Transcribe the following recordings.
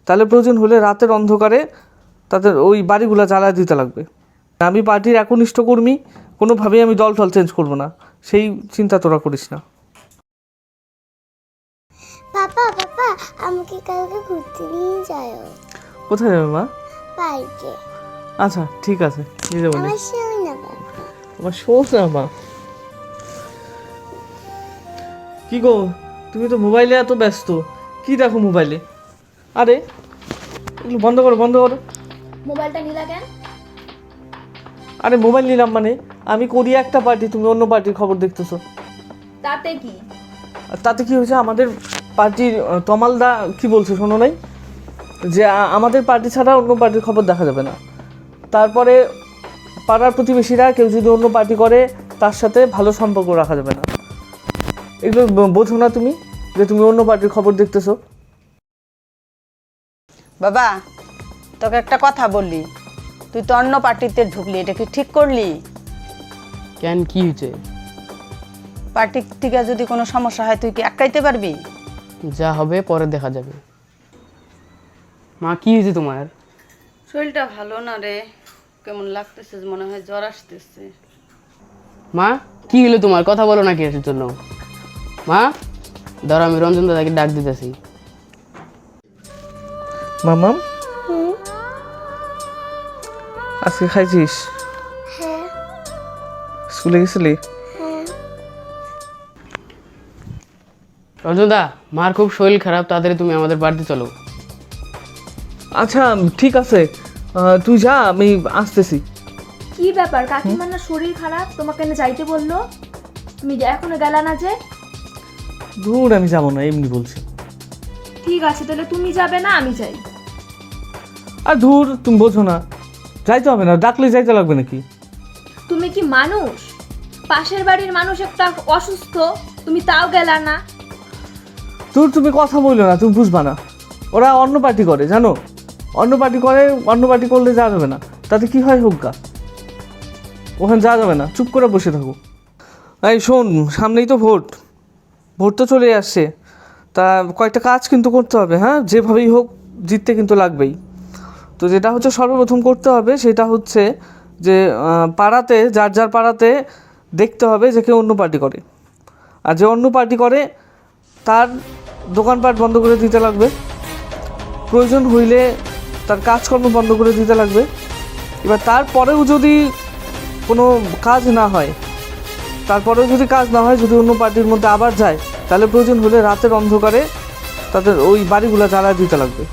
তাহলে প্রয়োজন হলে রাতের অন্ধকারে তাদের ওই বাড়িগুলো জ্বালায় দিতে লাগবে। আমি পার্টির একনিষ্ঠ কর্মী, কোনোভাবেই আমি দল টল চেঞ্জ করবো না, সেই চিন্তা তোরা করিস না। পাপা পাপা আমাকে কালকে ঘুরতে নিয়ে যাও। কোথায় যাবে মা? পার্কে। আচ্ছা ঠিক আছে, নিয়ে যাবো। আমার শোন না বাবা। আমার শোস না মা। কি গো, তুমি তো মোবাইলে এত ব্যস্ত, কি দেখো মোবাইলে? আরে এগুলো বন্ধ করো, বন্ধ করো। মোবাইলটা নিলা কেন? আরে মোবাইল নিলাম মানে, আমি করি একটা পার্টি, তুমি অন্য পার্টির খবর দেখতেছো। তাতে কি? আর তাতে কি হয়েছে, আমাদের পার্টির তমালদা কি বলছে শোনো নাই, যে আমাদের পার্টি ছাড়া অন্য পার্টির খবর দেখা যাবে না। তারপরে পাড়ার প্রতিবেশীরা কেউ যদি অন্য পার্টি করে তার সাথে ভালো সম্পর্ক রাখা যাবে না। এগুলো বোঝো না তুমি, যে তুমি অন্য পার্টির খবর দেখতেছো? বাবা, তোকে একটা কথা বললি, তুই তো অন্য পার্টিতে ঢুকলি, এটা কি ঠিক করলি? কেন, কি হয়েছে? পার্টি থেকে যদি কোনো সমস্যা হয় তুই কি আটকাইতে পারবি? যা হবে পরে দেখা যাবে। মা, কি হয়েছে তোমার? শরীরটা ভালো না রে, কেমন লাগতেছে, মনে হয় জ্বর আসতেছে। মা, কি হলো তোমার? কথা বলো না কি এর জন্য? মা, ধরো আমি রঞ্জন দাদাকে ডাক দিতেছি। মামাম, আজকে খাইছিস? হ্যাঁ স্কুলে গেছিলি? হ্যাঁ। রঞ্জন দা, মার খুব শরীর খারাপ, তাড়াতাড়ি তুমি আমাদের বাড়িতে চলো। আচ্ছা ঠিক আছে, তুই যা, আমি আসতেছি। কি ব্যাপার, কাকিমার না শরীর খারাপ, তোমাকে না যাইতে বললো, তুমি এখনো গেলা না যে? দূর, আমি যাবো না, এমনি বলছি। ঠিক আছে, তাহলে তুমি যাবে না, আমি যাই। আর ধুর, তুমি বোঝো না, যাইতে হবে না, ডাকলে যাইতে লাগবে নাকি? তুমি কি মানুষ? পাশের বাড়ির মানুষ একটা অসুস্থ, তুমি তাও গেলা না? তোর তুমি কথা বললো না, তুমি বুঝবা না। ওরা অন্য পার্টি করে জানো, অন্য পার্টি করে, অন্য পার্টি করলে যাওয়া যাবে না, তাতে কি হয় হোক গা, ওখানে যাওয়া যাবে না, চুপ করে বসে থাকো। এই শোন, সামনেই তো ভোট, ভোট তো চলে আসছে, তা কয়েকটা কাজ কিন্তু করতে হবে। হ্যাঁ, যেভাবেই হোক জিততে কিন্তু লাগবেই। তো যেটা হচ্ছে সর্বপ্রথম করতে হবে সেটা হচ্ছে যে পাড়াতে, যার যার পাড়াতে দেখতে হবে যে কেউ অন্য পার্টি করে, আর যে অন্য পার্টি করে তার দোকানপাট বন্ধ করে দিতে লাগবে, প্রয়োজন হইলে তার কাজকর্ম বন্ধ করে দিতে লাগবে। এবার তারপরেও যদি কোনো কাজ না হয়, তারপরেও যদি কাজ না হয়, যদি অন্য পার্টির মধ্যে আবার যায়, তাহলে প্রয়োজন হলে রাতের অন্ধকারে তাদের ওই বাড়িগুলো জ্বালায় দিতে লাগবে।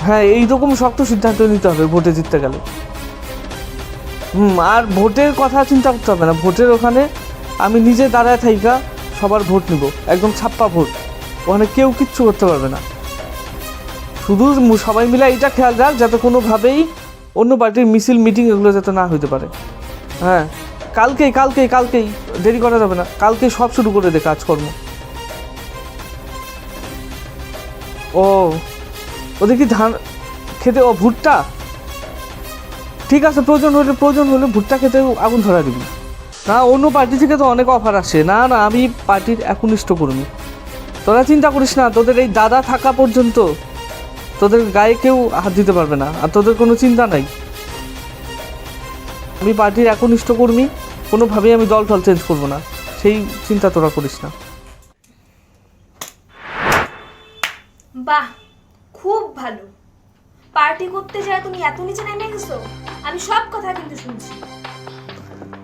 হ্যাঁ, এইরকম শক্ত সিদ্ধান্ত নিতে হবে ভোটে জিততে গেলে। আর ভোটের কথা চিন্তা করতে হবে না, ভোটের ওখানে আমি নিজে দাঁড়ায় থাইকা সবার ভোট নিব, একদম ছাপ্পা ভোট, ওখানে কেউ কিচ্ছু করতে পারবে না। শুধু সবাই মিলে এইটা খেয়াল রাখ যাতে কোনোভাবেই অন্য পার্টির মিছিল মিটিং এগুলো যাতে না হইতে পারে। হ্যাঁ, কালকেই দেরি করা যাবে না, কালকেই সব শুরু করে দে কাজকর্ম। ও, ওদের কি ধান খেতে, ও ভুট্টা, ঠিক আছে, প্রয়োজন হলে ভুট্টা খেতে আগুন ধরা দিবি না। অন্য পার্টি থেকে তো অনেক অফার আসে, না না, আমি পার্টির একনিষ্ঠ কর্মী, তোরা চিন্তা করিস না, তোদের এই দাদা থাকা পর্যন্ত তোদের গায়ে কেউ হাত দিতে পারবে না, আর তোদের কোনো চিন্তা নাই। আমি পার্টির একনিষ্ঠ কর্মী, কোনোভাবেই আমি দল টল চেঞ্জ করবো না, সেই চিন্তা তোরা করিস না। বাহ, খুব ভালো। পার্টি করতে যায় তুমি এত নিচে নেমে গেছো, আমি সব কথা কিন্তু শুনছি।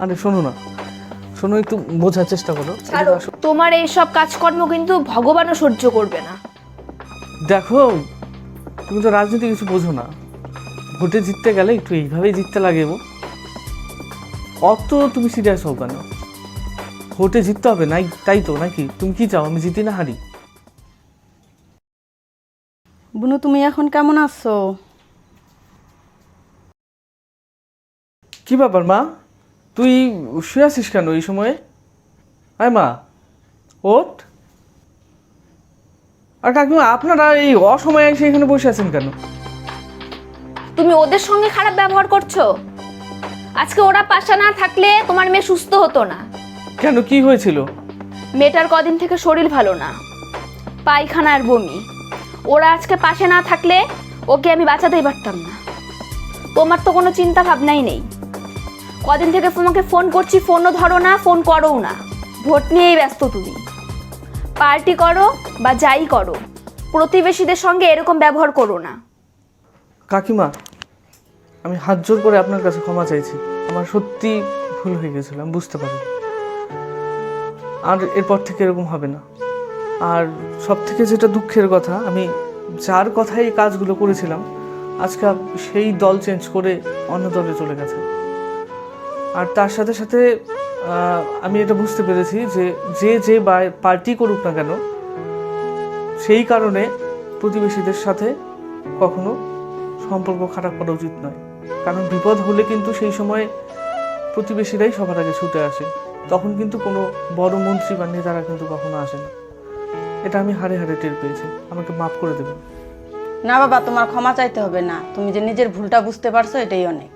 আরে শোনো না, শোনো, একটু বোঝার চেষ্টা করো। ছাড়ো, তোমার এই সব কাজকর্ম কিন্তু ভগবানও সহ্য করবে না। দেখো, তুমি তো রাজনীতি কিছু বোঝো না, ভোটে জিততে গেলে একটু এইভাবেই জিততে লাগে। অত তুমি সিরিয়াস হও কেন? ভোটে জিততে হবে নাই, তাই তো নাকি? তুমি কি চাও আমি জিতি না হারি? বুনু, তুমি এখন কেমন আছো? কি ব্যাপার মা, তুই শুয়ে আছিস কেন এই সময়ে? আয় মা, ওঠ। আর কাকিমা, আপনারা এই অসময়ে এসে এখানে বসে আছেন কেন? তুমি ওদের সঙ্গে খারাপ ব্যবহার করছো। আজকে ওরা পাশে না থাকলে তোমার মেয়ে সুস্থ হতো না। কেন, কি হয়েছিল? মেয়েটার কদিন থেকে শরীর ভালো না, পায়খানা আর বমি। ওরা আজকে পাশে না থাকলে ওকে আমি বাঁচাতেই পারতাম না। তোমার তো কোনো চিন্তা ভাবনাই নেই। কদিন থেকে তোমাকে ফোন করছি, ফোনও ধরো না, ফোন করোও না। ভোট নিয়েই ব্যস্ত তুমি। পার্টি করো বা যাই করো, প্রতিবেশীদের সঙ্গে এরকম ব্যবহার করো না। কাকিমা, আমি হাত জোর করে আপনার কাছে ক্ষমা চাইছি। আমার সত্যি ভুল হয়ে গেছিল, আমি বুঝতে পারি। আর এরপর থেকে এরকম হবে না। আর সব থেকে যেটা দুঃখের কথা, আমি যার কথাই এই কাজগুলো করেছিলাম আজকে সেই দল চেঞ্জ করে অন্য দলে চলে গেছে। আর তার সাথে সাথে আমি এটা বুঝতে পেরেছি যে যে যে পার্টি করুক না কেন, সেই কারণে প্রতিবেশীদের সাথে কখনো সম্পর্ক খারাপ করা উচিত নয়। কারণ বিপদ হলে কিন্তু সেই সময় প্রতিবেশীরাই সবার আগে ছুটে আসে, তখন কিন্তু কোনো বড় মন্ত্রী বা নেতারা কিন্তু কখনো আসে না। এটা আমি হাড়ে হাড়ে টের পেয়েছি, আমাকে মাফ করে দেবেন। না বাবা, তোমার ক্ষমা চাইতে হবে না। তুমি যে নিজের ভুলটা বুঝতে পারছো এটাই অনেক।